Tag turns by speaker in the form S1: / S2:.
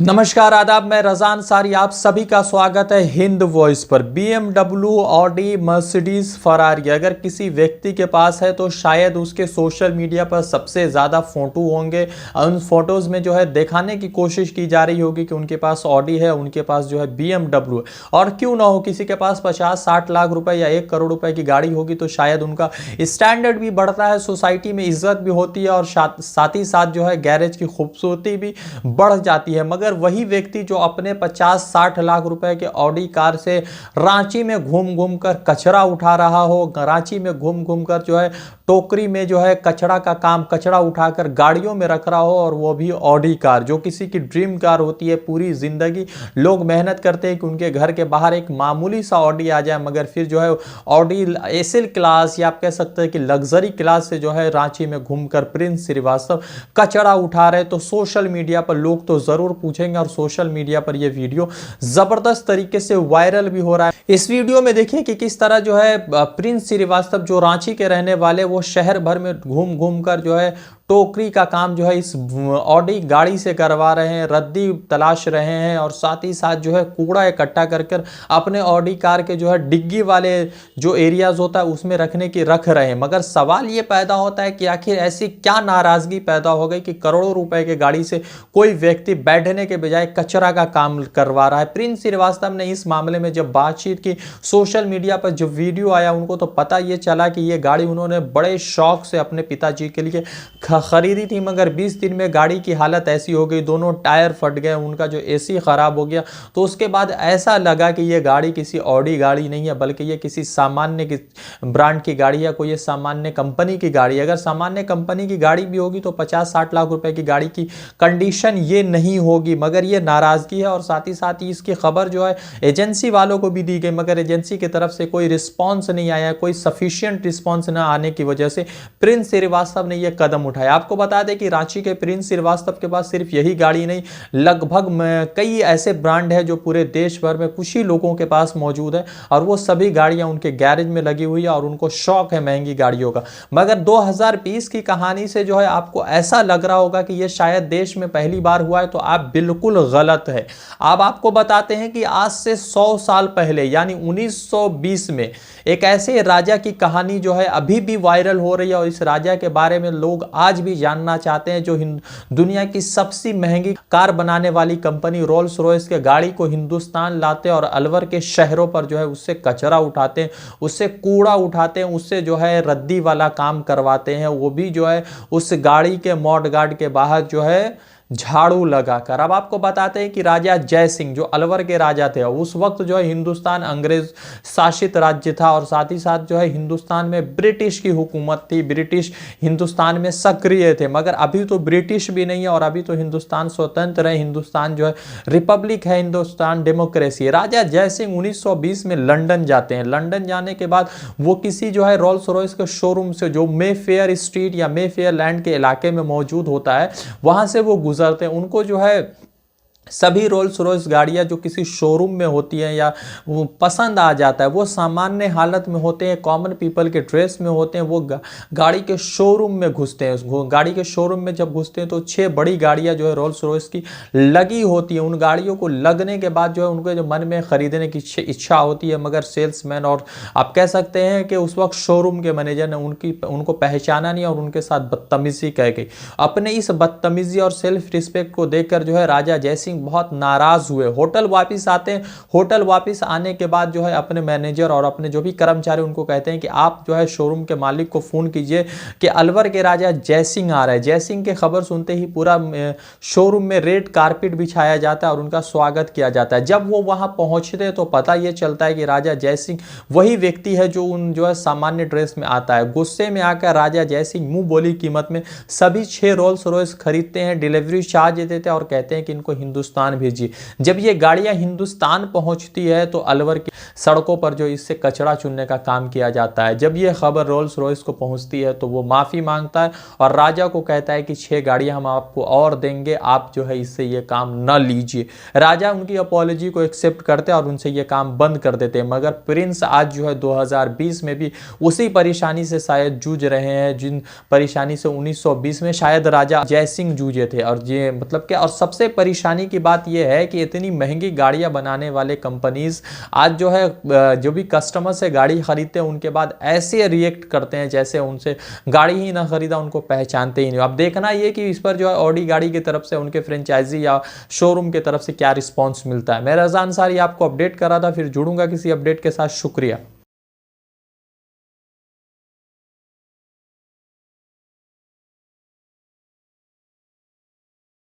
S1: नमस्कार आदाब, मैं रज़ान सारी आप सभी का स्वागत है हिंद वॉइस पर। BMW, ऑडी, मर्सिडीज, फरारी अगर किसी व्यक्ति के पास है तो शायद उसके सोशल मीडिया पर सबसे ज़्यादा फ़ोटो होंगे। उन फोटोज़ में जो है दिखाने की कोशिश की जा रही होगी कि उनके पास ऑडी है, उनके पास जो है BMW है। और क्यों ना हो, किसी के पास 50-60 लाख रुपए या 1 करोड़ रुपए की गाड़ी होगी तो शायद उनका स्टैंडर्ड भी बढ़ता है, सोसाइटी में इज्जत भी होती है और साथ ही साथ जो है गैरेज की खूबसूरती भी बढ़ जाती है। मगर वही व्यक्ति जो अपने 50-60 लाख रुपए के ऑडी कार से रांची में घूम घूम कर कचरा उठा रहा हो, रांची में घूम घूम कर जो है टोकरी में जो है कचरा का काम, कचरा उठाकर गाड़ियों में रख रहा हो, और वो भी ऑडी कार जो किसी की ड्रीम कार होती है। पूरी जिंदगी लोग मेहनत करते हैं कि उनके घर के बाहर एक मामूली सा ऑडी आ जाए, मगर फिर जो है ऑडी एसएल क्लास या आप कह सकते हैं कि लग्जरी क्लास से जो है रांची में घूमकर प्रिंस श्रीवास्तव कचरा उठा रहे। तो सोशल मीडिया पर लोग तो जरूर पूछेंगे और सोशल मीडिया पर यह वीडियो जबरदस्त तरीके से वायरल भी हो रहा है। इस वीडियो में देखिए कि किस तरह जो है प्रिंस श्रीवास्तव जो रांची के रहने वाले, वो शहर भर में घूम घूम कर जो है टोकरी का काम जो है इस ऑडी गाड़ी से करवा रहे हैं, रद्दी तलाश रहे हैं और साथ ही साथ जो है कूड़ा इकट्ठा कर कर अपने ऑडी कार के जो है डिग्गी वाले जो एरियाज होता है उसमें रख रहे हैं। मगर सवाल ये पैदा होता है कि आखिर ऐसी क्या नाराजगी पैदा हो गई कि करोड़ों रुपए की गाड़ी से कोई व्यक्ति बैठने के बजाय कचरा का काम करवा रहा है। प्रिंस श्रीवास्तव ने इस मामले में जब बातचीत की, सोशल मीडिया पर जब वीडियो आया, उनको तो पता ये चला कि ये गाड़ी उन्होंने बड़े शौक से अपने पिताजी के लिए खरीदी थी, मगर 20 दिन में गाड़ी की हालत ऐसी हो गई, दोनों टायर फट गए, उनका जो एसी खराब हो गया। तो उसके बाद ऐसा लगा कि ये गाड़ी किसी ऑडी गाड़ी नहीं है, बल्कि ये किसी सामान्य ब्रांड की गाड़ी है, कोई ये सामान्य कंपनी की गाड़ी है। अगर सामान्य कंपनी की गाड़ी भी होगी तो 50-60 लाख रुपए की गाड़ी की कंडीशन ये नहीं होगी। मगर ये नाराजगी है और साथ ही इसकी खबर जो है एजेंसी वालों को भी दी गई, मगर एजेंसी की तरफ से कोई रिस्पॉन्स नहीं आया, कोई सफिशियंट रिस्पॉन्स न आने की वजह से प्रिंस श्रीवास्तव ने यह कदम उठाया। आपको बता दें कि रांची के प्रिंस श्रीवास्तव के पास सिर्फ यही गाड़ी नहीं, लगभग कई ऐसे ब्रांड है जो पूरे देश भर में कुछ ही लोगों के पास मौजूद है और वो सभी गाड़ियां उनके गैरेज में लगी हुई है और उनको शौक है महंगी गाड़ियों का। मगर 2020 की कहानी से जो है आपको ऐसा लग रहा होगा कि ये शायद देश में पहली बार हुआ है, तो आप बिल्कुल गलत है। अब आपको बताते हैं कि आज से 100 साल पहले यानी 1920 में एक ऐसे राजा की कहानी जो है अभी भी वायरल हो रही है और इस राजा के बारे में लोग आज भी जानना चाहते हैं, जो दुनिया की सबसे महंगी कार बनाने वाली कंपनी रोल्स रॉयस के गाड़ी को हिंदुस्तान लाते और अलवर के शहरों पर जो है उससे कचरा उठाते हैं, उससे कूड़ा उठाते हैं, उससे जो है रद्दी वाला काम करवाते हैं, वो भी जो है उस गाड़ी के मॉड गार्ड के बाहर जो है झाड़ू लगाकर। अब आपको बताते हैं कि राजा जय सिंह जो अलवर के राजा थे, उस वक्त जो है हिंदुस्तान अंग्रेज शासित राज्य था और साथ ही साथ जो है हिंदुस्तान में ब्रिटिश की हुकूमत थी, ब्रिटिश हिंदुस्तान में सक्रिय थे। मगर अभी तो ब्रिटिश भी नहीं है और अभी तो हिंदुस्तान स्वतंत्र है, हिंदुस्तान जो है रिपब्लिक है, हिंदुस्तान डेमोक्रेसी है। राजा जय सिंह 1920 में लंदन जाते हैं। लंदन जाने के बाद वो किसी जो है रोल्स रॉयस के शोरूम से जो मे फेयर स्ट्रीट या मे फेयर लैंड के इलाके में मौजूद होता है, वहां से वो गुजरते हैं। उनको जो है सभी रोल्स रॉयस गाड़ियां जो किसी शोरूम में होती हैं या वो पसंद आ जाता है, वो सामान्य हालत में होते हैं, कॉमन पीपल के ड्रेस में होते हैं, वो गाड़ी के शोरूम में घुसते हैं। गाड़ी के शोरूम में जब घुसते हैं तो 6 बड़ी गाड़ियां जो है रोल्स रॉयस की लगी होती हैं। उन गाड़ियों को लगने के बाद जो है उनके जो मन में खरीदने की इच्छा होती है, मगर सेल्समैन और आप कह सकते हैं कि उस वक्त शोरूम के मैनेजर ने उनको पहचाना नहीं और उनके साथ बदतमीजी कह गई। अपने इस बदतमीजी और सेल्फ रिस्पेक्ट को देखकर जो है राजा जयसिंह बहुत नाराज हुए। होटल वापस आते हैं। होटल वापस आने के बाद जो है अपने मैनेजर और अपने जो भी कर्मचारी उनको कहते हैं कि आप जो है शोरूम के मालिक को फोन कीजिए कि अलवर के राजा जयसिंह आ रहे हैं। जयसिंह की खबर सुनते ही पूरा शोरूम में रेड कारपेट बिछाया जाता है और उनका स्वागत किया जाता है। जब वो वहां पहुंचते हैं तो पता यह चलता है कि राजा जयसिंह वही व्यक्ति है जो है सामान्य ड्रेस में आता है। गुस्से में आकर राजा जयसिंह मुंह बोली कीमत में सभी 6 रोल्स रॉयस खरीदते हैं, डिलीवरी चार्ज देते हैं और कहते हैं कि इनको हिंदुस्तान भेजिए। जब ये गाड़ियां हिंदुस्तान पहुंचती है तो अलवर की सड़कों पर जो इससे कचरा चुनने का काम किया जाता है। जब ये खबर रोल्स रॉयस को पहुंचती है तो वो माफी मांगता है और राजा को कहता है कि 6 गाड़ियां हम आपको और देंगे, आप जो है इससे ये काम न लीजिए। राजा उनकी अपॉलॉजी को एक्सेप्ट करते हैं और उनसे ये काम बंद कर देते हैं। मगर प्रिंस आज जो है 2020 में भी उसी परेशानी से शायद जूझ रहे हैं जिन परेशानी से 1920 में शायद राजा जयसिंह जूझे थे। और ये मतलब क्या, और सबसे परेशानी की की बात यह है कि इतनी महंगी गाड़ियां बनाने वाले कंपनीज आज जो है जो भी कस्टमर से गाड़ी खरीदते हैं उनके बाद ऐसे रिएक्ट करते हैं जैसे उनसे गाड़ी ही ना खरीदा, उनको पहचानते ही नहीं। अब देखना ये कि इस पर जो है ऑडी गाड़ी की तरफ से उनके फ्रेंचाइजी या शोरूम की तरफ से क्या रिस्पॉन्स मिलता है। मैं रज़ा अंसारी आपको अपडेट कर रहा था, फिर जुड़ूंगा किसी अपडेट के साथ। शुक्रिया।